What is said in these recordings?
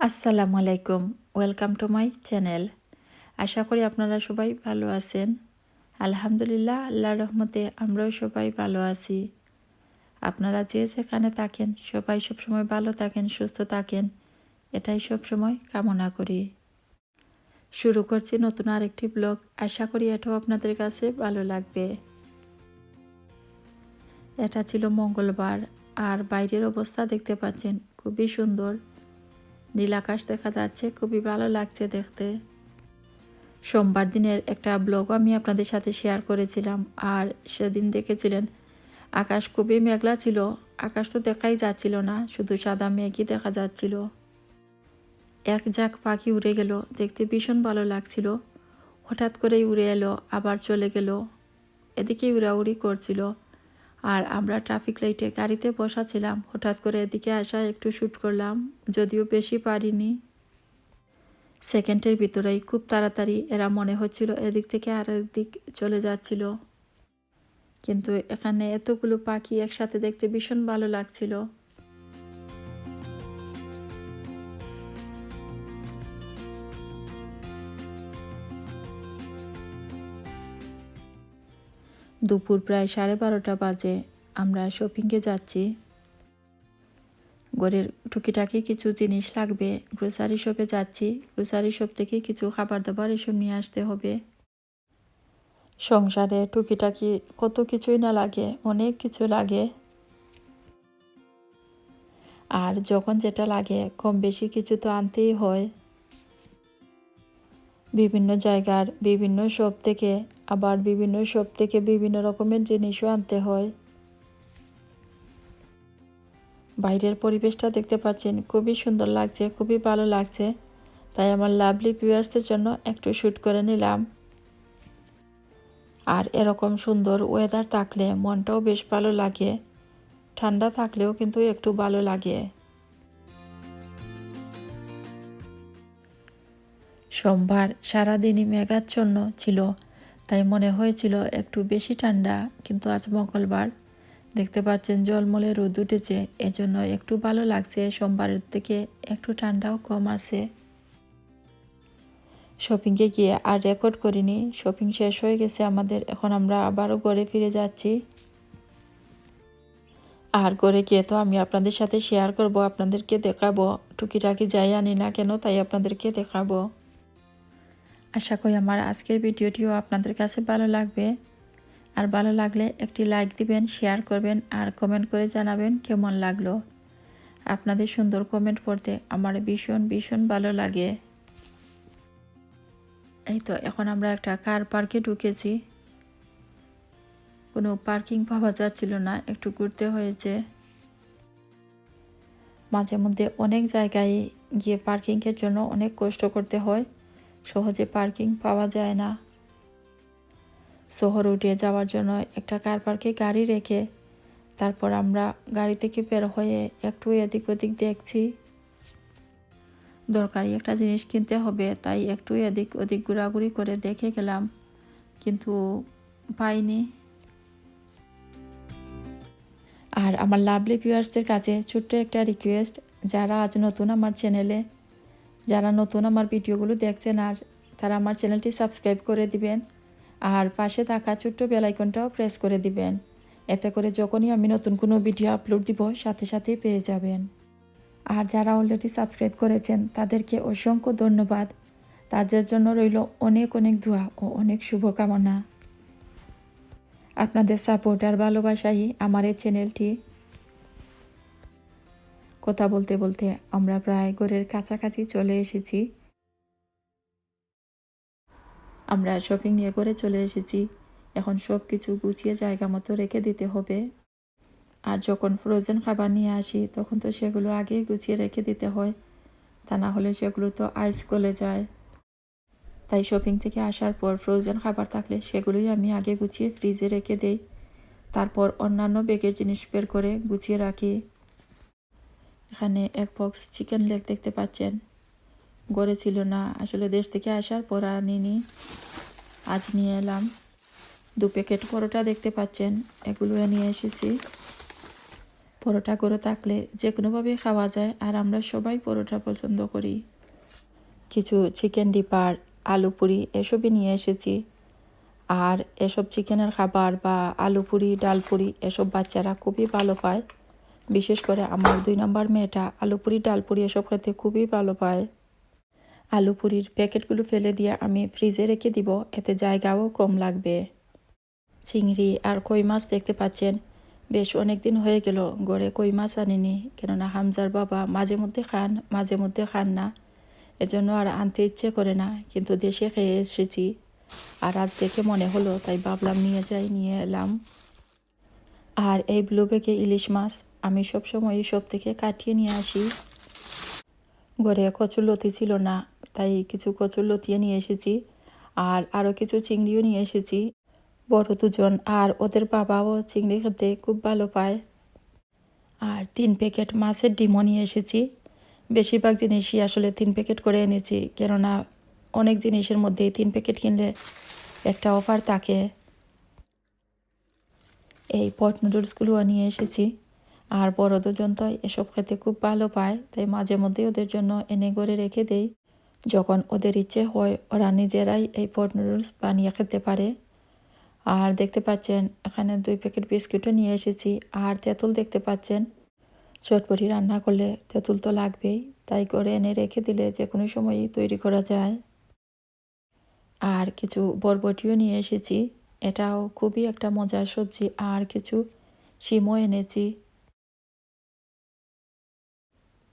আসসালামু আলাইকুম, welcome to my channel. আশা করি আপনারা সবাই ভালো আছেন। আলহামদুলিল্লাহ, আল্লাহর রহমতে আমরাও সবাই ভালো আছি। আপনারা যে যেখানে থাকেন সবাই সবসময় ভালো থাকেন, সুস্থ থাকেন, এটাই সবসময় কামনা করি। শুরু করছি নতুন আরেকটি ব্লগ। আশা করি এটাও আপনাদের কাছে ভালো লাগবে। এটা ছিল মঙ্গলবার, আর বাইরের অবস্থা দেখতে পাচ্ছেন খুবই সুন্দর। নীল আকাশ দেখা যাচ্ছে, খুবই ভালো লাগছে দেখতে। সোমবার দিনের একটা ব্লগও আমি আপনাদের সাথে শেয়ার করেছিলাম, আর সেদিন দেখেছিলেন আকাশ খুবই মেঘলা ছিল। আকাশ তো দেখাই যাচ্ছিল না, শুধু সাদা মেঘই দেখা যাচ্ছিল। এক ঝাঁক পাখি উড়ে গেল, দেখতে ভীষণ ভালো লাগছিল। হঠাৎ করেই উড়ে এলো, আবার চলে গেল, এদিকেই উড়াউড়ি করছিল। আর আমরা ট্রাফিক লাইটে গাড়িতে বসা ছিলাম, হঠাৎ করে এদিকে আসা, একটু শ্যুট করলাম, যদিও বেশি পারিনি। সেকেন্ডের ভিতরেই খুব তাড়াতাড়ি এরা মনে হচ্ছিল এদিক থেকে আর দিক চলে যাচ্ছিল। কিন্তু এখানে এতগুলো পাখি একসাথে দেখতে ভীষণ ভালো লাগছিল। দুপুর প্রায় 12:30 বাজে। আমরা শপিংয়ে যাচ্ছি। ঘরের টুকিটাকি কিছু জিনিস লাগবে, গ্রোসারি শপে যাচ্ছি। গ্রোসারি শপ থেকে কিছু খাবার দাবার এসব নিয়ে আসতে হবে। সংসারে টুকিটাকি কত কিছুই না লাগে, অনেক কিছু লাগে। আর যখন যেটা লাগে কম বেশি কিছু তো আনতেই হয়। বিভিন্ন জায়গার বিভিন্ন শপ থেকে, আবার বিভিন্ন শপ থেকে বিভিন্ন রকমের জিনিসও আনতে হয়। বাইরের পরিবেশটা দেখতে পাচ্ছেন, খুবই সুন্দর লাগছে, খুবই ভালো লাগছে। তাই আমার লাভলি ভিউয়ার্সদের জন্য একটু শ্যুট করে নিলাম। আর এরকম সুন্দর ওয়েদার থাকলে মনটাও বেশ ভালো লাগে। ঠান্ডা থাকলেও কিন্তু একটু ভালো লাগে। সোমবার সারাদিনই মেঘাচ্ছন্ন ছিল, তাই মনে হয়েছিল একটু বেশি ঠান্ডা, কিন্তু আজ মঙ্গলবার, দেখতে পাচ্ছেন জলমলে রোদ উঠেছে, এজন্য একটু ভালো লাগছে। সোমবারের থেকে একটু ঠান্ডাও কম আছে। শপিংয়ে গিয়ে আর রেকর্ড করিনি, শপিং শেষ হয়ে গেছে আমাদের। এখন আমরা আবারও ঘরে ফিরে যাচ্ছি। আর ঘরে গিয়ে তো আমি আপনাদের সাথে শেয়ার করব, আপনাদেরকে দেখাবো। টুকিটাকি যাই আনি না কেন, তাই আপনাদেরকে দেখাবো। আশা করি আমার আজকের ভিডিওটিও আপনাদের কাছে ভালো লাগবে। আর ভালো লাগলে একটি লাইক দিবেন, শেয়ার করবেন, আর কমেন্ট করে জানাবেন কেমন লাগলো। আপনাদের সুন্দর কমেন্ট পড়তে আমার ভীষণ ভীষণ ভালো লাগে। এই তো এখন আমরা একটা কার পার্কে ঢুকেছি। কোনো পার্কিং পাওয়া যাচ্ছিল না, একটু ঘুরতে হয়েছে। মাঝে মধ্যে অনেক জায়গায় গিয়ে পার্কিংয়ের জন্য অনেক কষ্ট করতে হয়, সহজে পার্কিং পাওয়া যায় না। শহর উঠে যাওয়ার জন্য একটা কার পার্কে গাড়ি রেখে তারপর আমরা গাড়ি থেকে বের হয়ে একটু এদিক ওদিক দেখছি। দরকারি একটা জিনিস কিনতে হবে, তাই একটু এদিক ওদিক ঘোরাঘুরি করে দেখে গেলাম, কিন্তু পাইনি। আর আমার লাভলি ভিউয়ার্সদের কাছে ছোট্ট একটা রিকোয়েস্ট, যারা আজ নতুন আমার চ্যানেলে, যারা নতুন আমার ভিডিওগুলো দেখছেন আজ, তারা আমার চ্যানেলটি সাবস্ক্রাইব করে দিবেন। আর পাশে থাকা ছোট্ট বেল আইকনটাও প্রেস করে দিবেন। এতে করে যখনই আমি নতুন কোনো ভিডিও আপলোড দিব সাথে সাথেই পেয়ে যাবেন। আর যারা অলরেডি সাবস্ক্রাইব করেছেন তাদেরকে অসংখ্য ধন্যবাদ। তাদের জন্য রইল অনেক অনেক দোয়া ও অনেক শুভকামনা। আপনাদের সাপোর্ট আর ভালোবাসাই আমার এই চ্যানেলটি। কথা বলতে বলতে আমরা প্রায় ঘরের কাছাকাছি চলে এসেছি। আমরা শপিং নিয়ে করে চলে এসেছি। এখন সব কিছু গুছিয়ে জায়গা মতো রেখে দিতে হবে। আর যখন ফ্রোজেন খাবার নিয়ে আসি তখন তো সেগুলো আগেই গুছিয়ে রেখে দিতে হয়, তা না হলে সেগুলো তো আইস গলে যায়। তাই শপিং থেকে আসার পর ফ্রোজেন খাবার থাকলে সেগুলোই আমি আগে গুছিয়ে ফ্রিজে রেখে দেই। তারপর অন্যান্য ব্যাগের জিনিস বের করে গুছিয়ে রাখি। এখানে এক বক্স চিকেন লেগ দেখতে পাচ্ছেন, ঘরে ছিল না, আসলে দেশ থেকে আসার পর আনিনি, আজ নিয়ে এলাম। 2 প্যাকেট পরোটা দেখতে পাচ্ছেন, এগুলো নিয়ে এসেছি। পরোটাগুলো থাকলে যে কোনোভাবেই খাওয়া যায়, আর আমরা সবাই পরোটা পছন্দ করি। কিছু চিকেন ডিপার, আলু পুরি এসবই নিয়ে এসেছি। আর এসব চিকেনের খাবার বা আলু পুরি, ডাল পুরি এসব বাচ্চারা খুবই ভালো পায়। বিশেষ করে আমার 2 নম্বর মেয়েটা আলু পুরি, ডাল পুরি এসব খেতে খুবই ভালো পায়। আলু পুরির প্যাকেটগুলো ফেলে দিয়ে আমি ফ্রিজে রেখে দিব, এতে জায়গাও কম লাগবে। চিংড়ি আর কই মাছ দেখতে পাচ্ছেন, বেশ অনেক দিন হয়ে গেল ঘরে কই মাছ আনিনি, কেননা হামজার বাবা মাঝে মধ্যে খান, মাঝে মধ্যে খান না, এজন্য আর আনতে ইচ্ছে করে না। কিন্তু দেশে খেয়ে এসেছি, আর আজ দেখে মনে হলো, তাই ভাবলাম নিয়ে এলাম। আর এই ব্লু ব্যাগে ইলিশ মাছ আমি সবসময় সব থেকে কাটিয়ে নিয়ে আসি। ঘরে কচুরলতি ছিল না, তাই কিছু কচুরলতিও নিয়ে এসেছি। আর আরও কিছু চিংড়িও নিয়ে এসেছি। বড় দুজন আর ওদের বাবাও চিংড়ি খেতে খুব ভালো পায়। আর 3 প্যাকেট মাছের ডিমও নিয়ে এসেছি। বেশিরভাগ জিনিসই আসলে 3 প্যাকেট করে এনেছি, কেননা অনেক জিনিসের মধ্যেই 3 প্যাকেট কিনলে একটা অফার থাকে। এই পট নুডলসগুলোও নিয়ে এসেছি। আর বড় দুজন তো এসব খেতে খুব ভালো পায়, তাই মাঝে মধ্যে ওদের জন্য এনে করে রেখে দেই। যখন ওদের ইচ্ছে হয় ওরা নিজেরাই এই পট নুডলস বানিয়ে খেতে পারে। আর দেখতে পাচ্ছেন এখানে 2 প্যাকেট বিস্কুটও নিয়ে এসেছি। আর তেঁতুল দেখতে পাচ্ছেন, চটপটি রান্না করলে তেঁতুল তো লাগবেই, তাই করে এনে রেখে দিলে যে কোনো সময়ই তৈরি করা যায়। আর কিছু বরবটিও নিয়ে এসেছি, এটাও খুবই একটা মজার সবজি। আর কিছু শিমও এনেছি।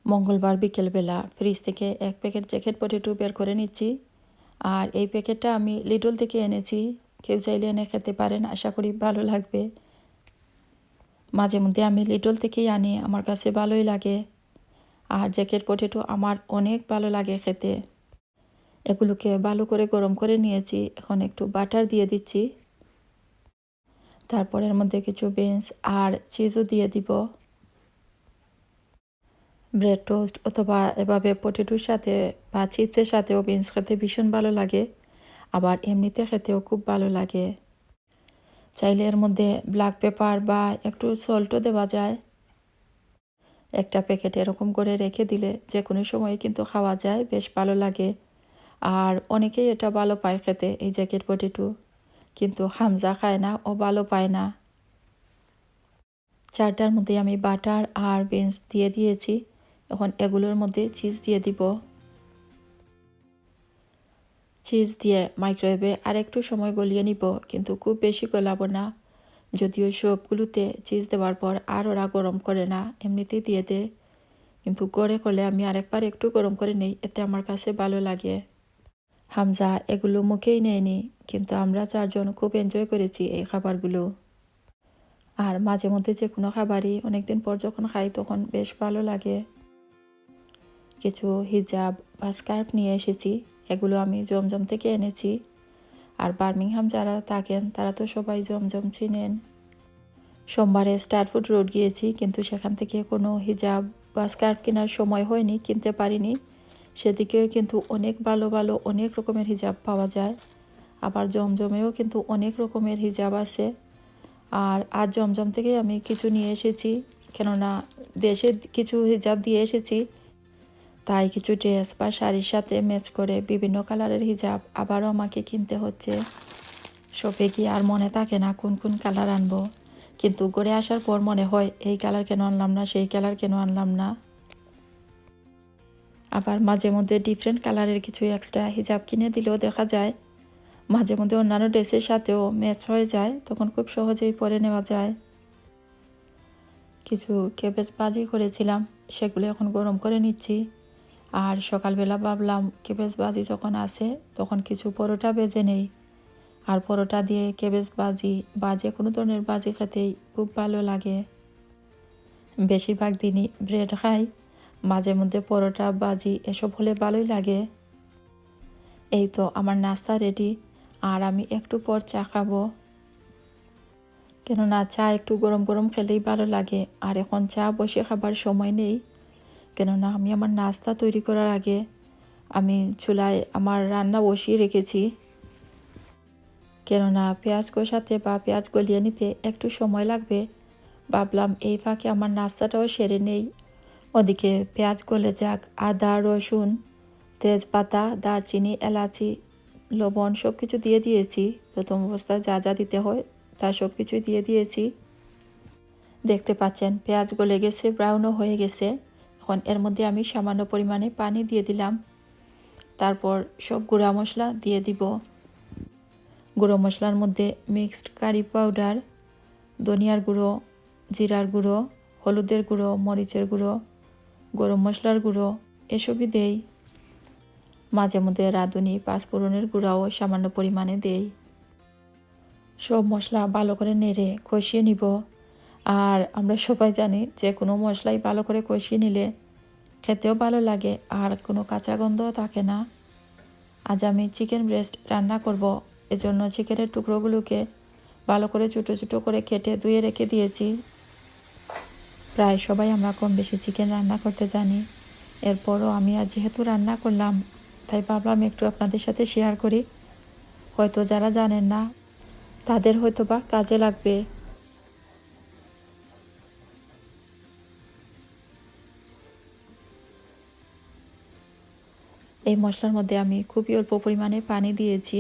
মঙ্গলবার বিকেলবেলা ফ্রিজ থেকে 1 প্যাকেট জ্যাকেট পটেটো বের করে নিচ্ছি। আর এই প্যাকেটটা আমি লিডল থেকে এনেছি, কেউ চাইলে এনে খেতে পারেন, আশা করি ভালো লাগবে। মাঝে মধ্যে আমি লিডল থেকেই আনি, আমার কাছে ভালোই লাগে। আর জ্যাকেট পটেটো আমার অনেক ভালো লাগে খেতে। এগুলোকে ভালো করে গরম করে নিয়েছি, এখন একটু বাটার দিয়ে দিচ্ছি। তারপর এর মধ্যে কিছু বিনস আর চিজও দিয়ে দিব। ব্রেড টোস্ট অথবা এভাবে পটেটোর সাথে বা চিপসের সাথেও বিনস খেতে ভীষণ ভালো লাগে, আবার এমনিতে খেতেও খুব ভালো লাগে। চাইলে এর মধ্যে ব্ল্যাক পেপার বা একটু সল্টও দেওয়া যায়। একটা প্যাকেট এরকম করে রেখে দিলে যে কোনো সময় কিন্তু খাওয়া যায়, বেশ ভালো লাগে। আর অনেকেই এটা ভালো পায় খেতে, এই জ্যাকেট পটেটো, কিন্তু হামজা খায় না, ও ভালো পায় না। চারটার মধ্যে আমি বাটার আর বিনস দিয়ে দিয়েছি, এখন এগুলোর মধ্যে চিজ দিয়ে দিব। চিজ দিয়ে মাইক্রোওয়েভে আর একটু সময় গলিয়ে নিব, কিন্তু খুব বেশি গলাবো না। যদিও সবগুলোতে চিজ দেওয়ার পর আর ওরা গরম করে না, এমনিতেই দিয়ে দেয়। কিন্তু গড়ে করলে আমি আরেকবার একটু গরম করে নেই, এতে আমার কাছে ভালো লাগে। হামজা এগুলো মুখেই নেয়নি, কিন্তু আমরা 4 জন খুব এনজয় করেছি এই খাবারগুলো। আর মাঝে মধ্যে যে কোনো খাবারই অনেকদিন পর যখন খাই তখন বেশ ভালো লাগে। কিছু হিজাব বা স্কার্ফ নিয়ে এসেছি, এগুলো আমি জমজম থেকে এনেছি। আর বার্মিংহাম যারা থাকেন তারা তো সবাই জমজম চিনেন। সোমবারে স্টারফুড রোড গিয়েছি, কিন্তু সেখান থেকে কোনো হিজাব বা স্কার্ফ কেনার সময় হয়নি, কিনতে পারিনি। সেদিকেও কিন্তু অনেক ভালো ভালো অনেক রকমের হিজাব পাওয়া যায়। আবার জমজমেও কিন্তু অনেক রকমের হিজাব আছে। আর আজ জমজম থেকেই আমি কিছু নিয়ে এসেছি, কেননা দেশে কিছু হিজাব দিয়ে এসেছি, তাই কিছু ড্রেস বা শাড়ির সাথে ম্যাচ করে বিভিন্ন কালারের হিজাব আবারও আমাকে কিনতে হচ্ছে। শপে গিয়ে আর মনে থাকে না কোন কোন কালার আনবো, কিন্তু ঘরে আসার পর মনে হয় এই কালার কেন আনলাম না, সেই কালার কেন আনলাম না। আবার মাঝে মধ্যে ডিফারেন্ট কালারের কিছু এক্সট্রা হিজাব কিনে দিলেও দেখা যায় মাঝে মধ্যে অন্যান্য ড্রেসের সাথেও ম্যাচ হয়ে যায়, তখন খুব সহজেই পরে নেওয়া যায়। কিছু ক্যাবেজ ভাজি করেছিলাম, সেগুলো এখন গরম করে নিচ্ছি। আর সকালবেলা ভাবলাম ক্যাবেজ ভাজি যখন আসে তখন কিছু পরোটা ভেজে নেই। আর পরোটা দিয়ে ক্যাবেজ ভাজি বা যে কোনো ধরনের ভাজি খেতেই খুব ভালো লাগে। বেশিরভাগ দিনই ব্রেড খাই, মাঝে মধ্যে পরোটা ভাজি এসব হলে ভালোই লাগে। এই তো আমার নাস্তা রেডি, আর আমি একটু পর চা খাবো, কেননা চা একটু গরম গরম খেলেই ভালো লাগে। আর এখন চা বসে খাবার সময় নেই, কেননা আমি আমার নাস্তা তৈরি করার আগে আমি চুলায় আমার রান্না বসিয়ে রেখেছি। কেননা পেঁয়াজ কষাতে বা পেঁয়াজ গলিয়ে নিতে একটু সময় লাগবে, ভাবলাম এই ফাঁকে আমার নাস্তাটাও সেরে নেই। ওদিকে পেঁয়াজ গলে যাক, আদা, রসুন, তেজপাতা, দারচিনি, এলাচি, লবণ সব কিছু দিয়ে দিয়েছি। প্রথম অবস্থায় যা যা দিতে হয় তা সব কিছুই দিয়ে দিয়েছি। দেখতে পাচ্ছেন পেঁয়াজ গলে গেছে, ব্রাউনও হয়ে গেছে। এখন এর মধ্যে আমি সামান্য পরিমাণে পানি দিয়ে দিলাম। তারপর সব গুঁড়া মশলা দিয়ে দিব। গুঁড়ো মশলার মধ্যে মিক্সড কারি পাউডার, ধনিয়ার গুঁড়ো, জিরার গুঁড়ো, হলুদের গুঁড়ো, মরিচের গুঁড়ো, গরম মশলার গুঁড়ো এসবই দেই। মাঝে মধ্যে রাঁধুনি পাঁচফোড়নের গুঁড়াও সামান্য পরিমাণে দেই। সব মশলা ভালো করে নেড়ে কষিয়ে নিব। আর আমরা সবাই জানি যে কোনো মশলাই ভালো করে কষিয়ে নিলে খেতেও ভালো লাগে আর কোনো কাঁচা গন্ধও থাকে না। আজ আমি চিকেন ব্রেস্ট রান্না করব, এজন্য চিকেনের টুকরোগুলোকে ভালো করে ছোটো ছোটো করে কেটে ধুয়ে রেখে দিয়েছি। প্রায় সবাই আমরা কম বেশি চিকেন রান্না করতে জানি। এরপরও আমি আজ যেহেতু রান্না করলাম তাই ভাবলাম একটু আপনাদের সাথে শেয়ার করি। হয়তো যারা জানেন না তাদের হয়তো বা কাজে লাগবে। এই মশলার মধ্যে আমি খুবই অল্প পরিমাণে পানি দিয়েছি।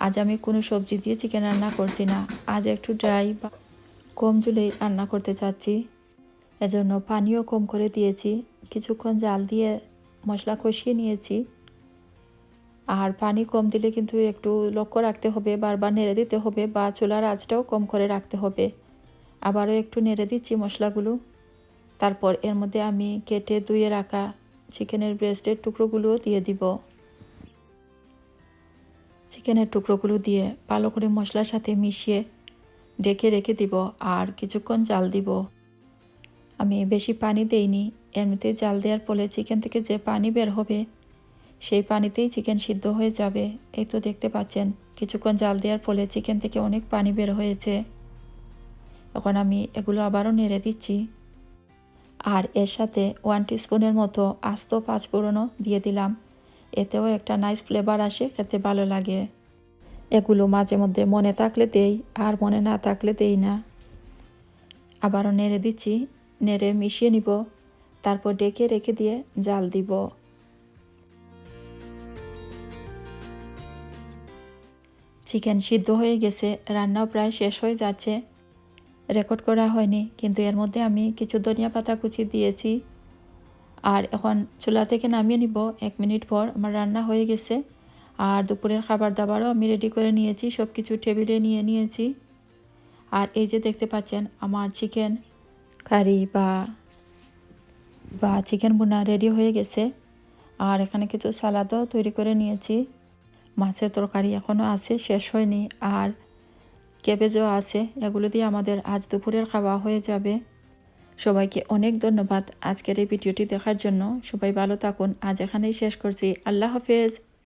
আজ আমি কোনো সবজি দিয়ে চিকেন রান্না করছি না, আজ একটু ড্রাই বা কম ঝোলেই রান্না করতে চাচ্ছি। এজন্য পানিও কম করে দিয়েছি। কিছুক্ষণ জাল দিয়ে মশলা কষিয়ে নিয়েছি। আর পানি কম দিলে কিন্তু একটু লক্ষ্য রাখতে হবে, বারবার নেড়ে দিতে হবে বা চুলার আঁচটাও কম করে রাখতে হবে। আবারও একটু নেড়ে দিচ্ছি মশলাগুলো। তারপর এর মধ্যে আমি কেটে ধুয়ে রাখা চিকেনের ব্রেস্টের টুকরোগুলোও দিয়ে দিব। চিকেনের টুকরোগুলো দিয়ে ভালো করে মশলার সাথে মিশিয়ে ঢেকে রেখে দিব আর কিছুক্ষণ জাল দিব। আমি বেশি পানি দেইনি, এমনিতেই জাল দেওয়ার ফলে চিকেন থেকে যে পানি বের হবে সেই পানিতেই চিকেন সিদ্ধ হয়ে যাবে। এই তো দেখতে পাচ্ছেন কিছুক্ষণ জাল দেওয়ার ফলে চিকেন থেকে অনেক পানি বের হয়েছে। এখন আমি এগুলো আবারও নেড়ে দিচ্ছি। আর এর সাথে 1 টিস্পুনের মতো আস্ত পাঁচফোড়নও দিয়ে দিলাম। এতেও একটা নাইস ফ্লেভার আসে, খেতে ভালো লাগে। এগুলো মাঝে মধ্যে মনে থাকলে দেই আর মনে না থাকলে দেই না। আবারও নেড়ে দিচ্ছি, নেড়ে মিশিয়ে নিব। তারপর ডেকে রেখে দিয়ে জাল দিব। চিকেন সিদ্ধ হয়ে গেছে, রান্নাও প্রায় শেষ হয়ে যাচ্ছে। রেকর্ড করা হয়নি কিন্তু এর মধ্যে আমি কিছু ধনিয়া পাতা কুচি দিয়েছি। আর এখন চুলা থেকে নামিয়ে নিব। 1 মিনিট পর আমার রান্না হয়ে গেছে। আর দুপুরের খাবার দাবারও আমি রেডি করে নিয়েছি, সব কিছু টেবিলে নিয়ে নিয়েছি। আর এই যে দেখতে পাচ্ছেন আমার চিকেন কারি বা চিকেন ভুনা রেডি হয়ে গেছে। আর এখানে কিছু সালাদও তৈরি করে নিয়েছি। মাছের তরকারি এখনও আছে, শেষ হয়নি। আর ক্যাবেজও আছে, এগুলো দিয়ে আমাদের আজ দুপুরের খাওয়া হয়ে যাবে। সবাইকে অনেক ধন্যবাদ আজকের এই ভিডিওটি দেখার জন্য। সবাই ভালো থাকুন। আজ এখানেই শেষ করছি। আল্লাহ হাফেজ।